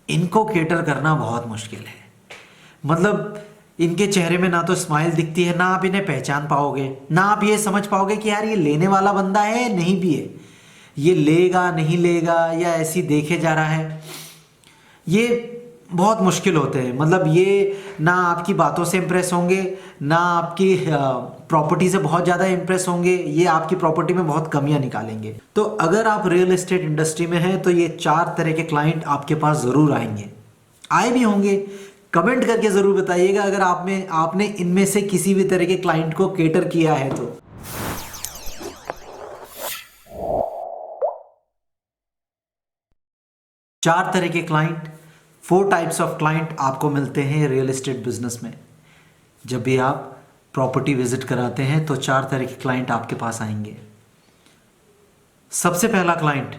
इनको केटर करना बहुत मुश्किल है। मतलब इनके चेहरे में ना तो स्माइल दिखती है, ना आप इन्हें पहचान पाओगे, ना आप ये समझ पाओगे कि यार ये लेने वाला बंदा है नहीं भी है, ये लेगा नहीं लेगा या ऐसी देखे जा रहा है। ये बहुत मुश्किल होते हैं। मतलब ये ना आपकी बातों से इम्प्रेस होंगे, ना आपकी प्रॉपर्टी से बहुत ज़्यादा इम्प्रेस होंगे, ये आपकी प्रॉपर्टी में बहुत कमियां निकालेंगे। तो अगर आप रियल एस्टेट इंडस्ट्री में हैं तो ये 4 तरह के क्लाइंट आपके पास ज़रूर आएंगे, आए भी होंगे। कमेंट करके ज़रूर बताइएगा अगर आपने इनमें से किसी भी तरह के क्लाइंट को केटर किया है तो। 4 तरह के क्लाइंट, 4 टाइप्स ऑफ क्लाइंट आपको मिलते हैं रियल एस्टेट बिजनेस में। जब भी आप प्रॉपर्टी विजिट कराते हैं तो 4 तरह के क्लाइंट आपके पास आएंगे। सबसे पहला क्लाइंट,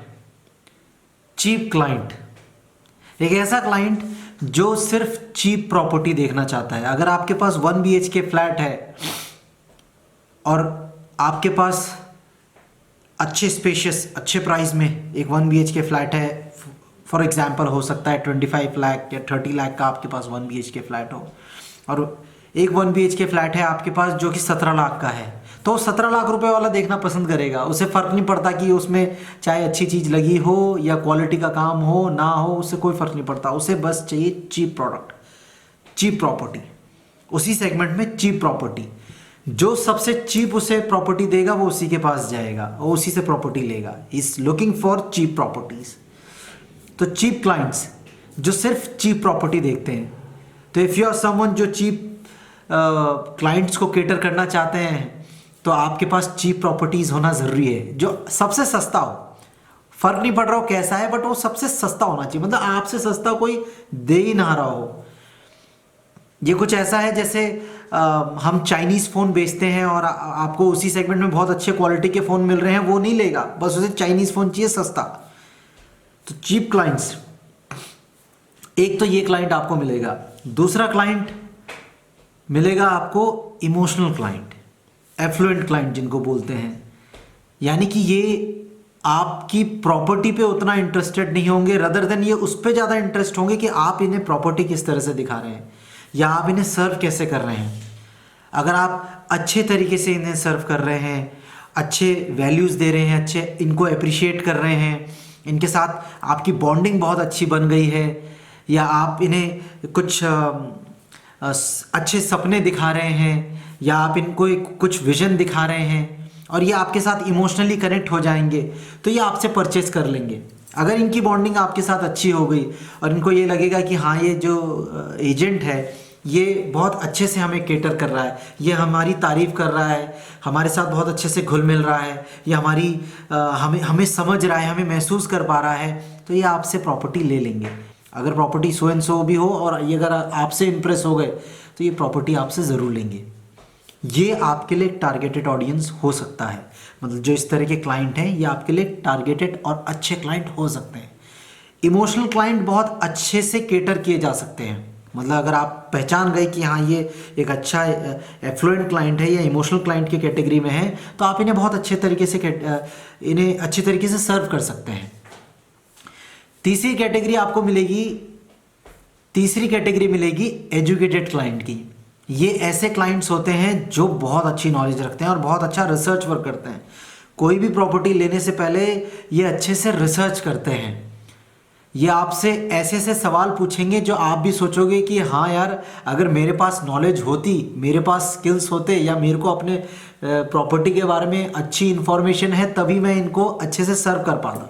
चीप क्लाइंट। एक ऐसा क्लाइंट जो सिर्फ चीप प्रॉपर्टी देखना चाहता है। अगर आपके पास 1 BHK फ्लैट है और आपके पास अच्छे स्पेशियस अच्छे प्राइस में एक 1 BHK फ्लैट है, फॉर एग्जांपल हो सकता है 25 लाख या 30 लाख का आपके पास 1 BHK फ्लैट हो, और एक 1 BHK फ्लैट है आपके पास जो कि 17 लाख का है, तो 17 लाख रुपए वाला देखना पसंद करेगा। उसे फ़र्क नहीं पड़ता कि उसमें चाहे अच्छी चीज़ लगी हो या क्वालिटी का काम हो ना हो, उससे कोई फ़र्क नहीं पड़ता। उसे बस चाहिए चीप प्रोडक्ट, चीप प्रॉपर्टी। उसी सेगमेंट में चीप प्रॉपर्टी, जो सबसे चीप उसे प्रॉपर्टी देगा वो उसी के पास जाएगा और उसी से प्रॉपर्टी लेगा। Is looking for cheap properties. तो चीप क्लाइंट्स जो सिर्फ चीप प्रॉपर्टी देखते हैं। तो इफ़ यू आर समवन जो चीप क्लाइंट्स को केटर करना चाहते हैं तो आपके पास चीप प्रॉपर्टीज होना ज़रूरी है, जो सबसे सस्ता हो। फर्क नहीं पड़ रहा हो कैसा है, बट वो सबसे सस्ता होना चाहिए। मतलब आपसे सस्ता कोई दे ही ना रहा हो। ये कुछ ऐसा है जैसे हम चाइनीज़ फ़ोन बेचते हैं और आपको उसी सेगमेंट में बहुत अच्छे क्वालिटी के फ़ोन मिल रहे हैं, वो नहीं लेगा, बस उसे चाइनीज़ फ़ोन चाहिए सस्ता। तो चीप क्लाइंट्स, एक तो ये क्लाइंट आपको मिलेगा। दूसरा क्लाइंट मिलेगा आपको इमोशनल क्लाइंट, एफ्लुएंट क्लाइंट जिनको बोलते हैं। यानी कि ये आपकी प्रॉपर्टी पे उतना इंटरेस्टेड नहीं होंगे, रदर देन ये उस पर ज़्यादा इंटरेस्ट होंगे कि आप इन्हें प्रॉपर्टी किस तरह से दिखा रहे हैं या आप इन्हें सर्व कैसे कर रहे हैं। अगर आप अच्छे तरीके से इन्हें सर्व कर रहे हैं, अच्छे वैल्यूज़ दे रहे हैं, अच्छे इनको अप्रिशिएट कर रहे हैं, इनके साथ आपकी बॉन्डिंग बहुत अच्छी बन गई है, या आप इन्हें कुछ अच्छे सपने दिखा रहे हैं, या आप इनको कुछ विजन दिखा रहे हैं और ये आपके साथ इमोशनली कनेक्ट हो जाएंगे, तो ये आपसे परचेज कर लेंगे। अगर इनकी बॉन्डिंग आपके साथ अच्छी हो गई और इनको ये लगेगा कि हाँ ये जो एजेंट है ये बहुत अच्छे से हमें केटर कर रहा है, ये हमारी तारीफ़ कर रहा है, हमारे साथ बहुत अच्छे से घुल मिल रहा है, ये हमारी हमें समझ रहा है, हमें महसूस कर पा रहा है, तो ये आपसे प्रॉपर्टी ले लेंगे। अगर प्रॉपर्टी सो एंड सो भी हो और ये अगर आपसे इम्प्रेस हो गए तो ये प्रॉपर्टी आपसे ज़रूर लेंगे। ये आपके लिए एक टारगेटेड ऑडियंस हो सकता है। मतलब जो इस तरह के क्लाइंट हैं ये आपके लिए टारगेटेड और अच्छे क्लाइंट हो सकते हैं। इमोशनल क्लाइंट बहुत अच्छे से केटर किए जा सकते हैं। मतलब अगर आप पहचान गए कि हाँ ये एक अच्छा एफ्लुएंट क्लाइंट है या इमोशनल क्लाइंट की कैटेगरी में है, तो आप इन्हें बहुत अच्छे तरीके से इन्हें अच्छे तरीके से सर्व कर सकते हैं। तीसरी कैटेगरी मिलेगी एजुकेटेड क्लाइंट की। ये ऐसे क्लाइंट्स होते हैं जो बहुत अच्छी नॉलेज रखते हैं और बहुत अच्छा रिसर्च वर्क करते हैं। कोई भी प्रॉपर्टी लेने से पहले ये अच्छे से रिसर्च करते हैं। ये आपसे ऐसे ऐसे सवाल पूछेंगे जो आप भी सोचोगे कि हाँ यार, अगर मेरे पास नॉलेज होती, मेरे पास स्किल्स होते, या मेरे को अपने प्रॉपर्टी के बारे में अच्छी इन्फॉर्मेशन है, तभी मैं इनको अच्छे से सर्व कर पाता।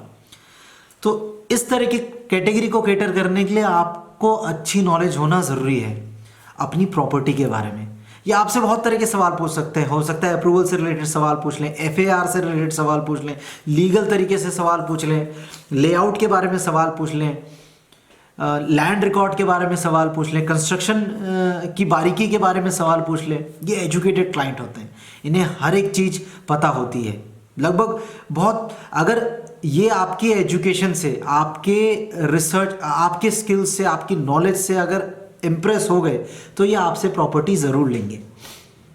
तो इस तरह की कैटेगरी को केटर करने के लिए आपको अच्छी नॉलेज होना ज़रूरी है अपनी प्रॉपर्टी के बारे में। ये आपसे बहुत तरह के सवाल पूछ सकते हैं। हो सकता है अप्रूवल से रिलेटेड सवाल पूछ लें, FAR से रिलेटेड सवाल पूछ लें, लीगल तरीके से सवाल पूछ लें, लेआउट के बारे में सवाल पूछ लें, लैंड रिकॉर्ड के बारे में सवाल पूछ लें, कंस्ट्रक्शन की बारीकी के बारे में सवाल पूछ लें। ये एजुकेटेड क्लाइंट होते हैं, इन्हें हर एक चीज़ पता होती है लगभग। बहुत अगर ये आपकी एजुकेशन से, आपके रिसर्च, आपके स्किल्स से, आपकी नॉलेज से अगर इम्प्रेस हो गए तो ये आपसे प्रॉपर्टी ज़रूर लेंगे।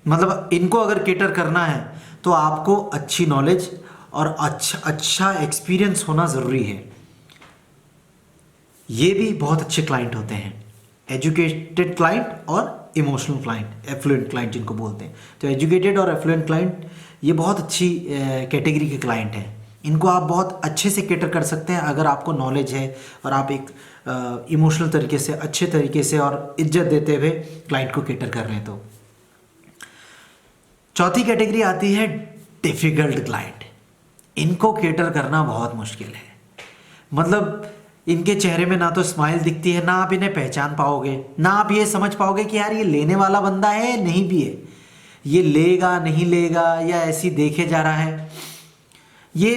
मतलब इनको अगर केटर करना है तो आपको अच्छी नॉलेज और अच्छा एक्सपीरियंस होना ज़रूरी है। ये भी बहुत अच्छे क्लाइंट होते हैं, एजुकेटेड क्लाइंट और इमोशनल क्लाइंट, एफ्लुएंट क्लाइंट जिनको बोलते हैं। तो एजुकेटेड और एफ्लुएंट क्लाइंट ये बहुत अच्छी कैटेगरी के क्लाइंट हैं। इनको आप बहुत अच्छे से कैटर कर सकते हैं अगर आपको नॉलेज है और आप एक इमोशनल तरीके से, अच्छे तरीके से और इज्जत देते हुए क्लाइंट को कैटर कर रहे हैं। तो चौथी कैटेगरी आती है डिफ़िकल्ट क्लाइंट। इनको कैटर करना बहुत मुश्किल है। मतलब इनके चेहरे में ना तो स्माइल दिखती है, ना आप इन्हें पहचान पाओगे, ना आप ये समझ पाओगे कि यार ये लेने वाला बंदा है नहीं भी है, ये लेगा नहीं लेगा या ऐसी देखे जा रहा है। ये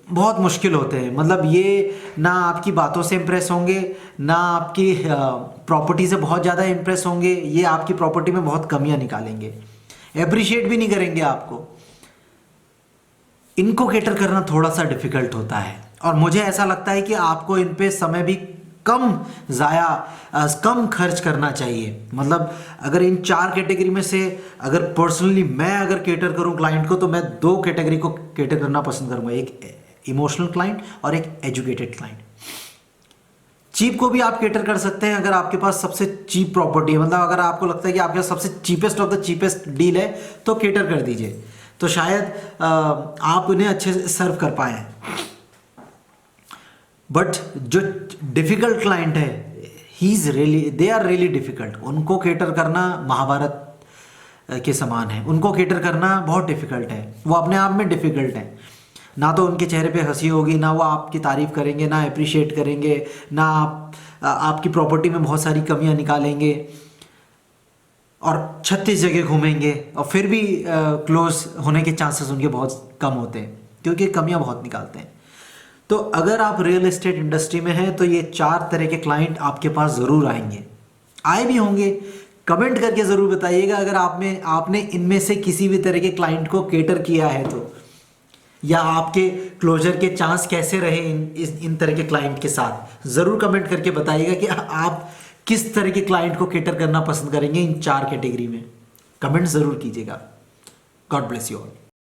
बहुत मुश्किल होते हैं। मतलब ये ना आपकी बातों से इम्प्रेस होंगे, ना आपकी प्रॉपर्टी से बहुत ज़्यादा इम्प्रेस होंगे, ये आपकी प्रॉपर्टी में बहुत कमियां निकालेंगे, अप्रिशिएट भी नहीं करेंगे आपको। इनको कैटर करना थोड़ा सा डिफिकल्ट होता है और मुझे ऐसा लगता है कि आपको इन पे समय भी कम खर्च करना चाहिए। मतलब अगर इन 4 कैटेगरी में से अगर पर्सनली मैं अगर कैटर करूं क्लाइंट को, तो मैं 2 कैटेगरी को कैटर करना पसंद करूंगा, एक इमोशनल क्लाइंट और एक एजुकेटेड क्लाइंट। चीप को भी आप कैटर कर सकते हैं अगर आपके पास सबसे चीप प्रॉपर्टी है। मतलब अगर आपको लगता है कि आपके पास सबसे cheapest of the cheapest deal है तो कैटर कर दीजिए, तो शायद आप उन्हें अच्छे से सर्व कर पाए। बट जो डिफिकल्ट क्लाइंट है, दे आर रियली डिफिकल्ट। उनको कैटर करना महाभारत के समान है। उनको कैटर करना बहुत डिफिकल्ट है। वो अपने आप में डिफिकल्ट है। ना तो उनके चेहरे पे हंसी होगी, ना वो आपकी तारीफ करेंगे, ना अप्रिशिएट करेंगे, ना आपकी प्रॉपर्टी में बहुत सारी कमियां निकालेंगे और 36 जगह घूमेंगे और फिर भी क्लोज होने के चांसेस उनके बहुत कम होते हैं क्योंकि कमियां बहुत निकालते हैं। तो अगर आप रियल एस्टेट इंडस्ट्री में हैं तो ये 4 तरह के क्लाइंट आपके पास ज़रूर आएंगे, आए भी होंगे। कमेंट करके ज़रूर बताइएगा अगर आपने इनमें से किसी भी तरह के क्लाइंट को कैटर किया है तो, या आपके क्लोजर के चांस कैसे रहे इन तरह के क्लाइंट के साथ। ज़रूर कमेंट करके बताइएगा कि आप किस तरह के क्लाइंट को कैटर करना पसंद करेंगे इन 4 कैटेगरी में। कमेंट ज़रूर कीजिएगा। God bless you all.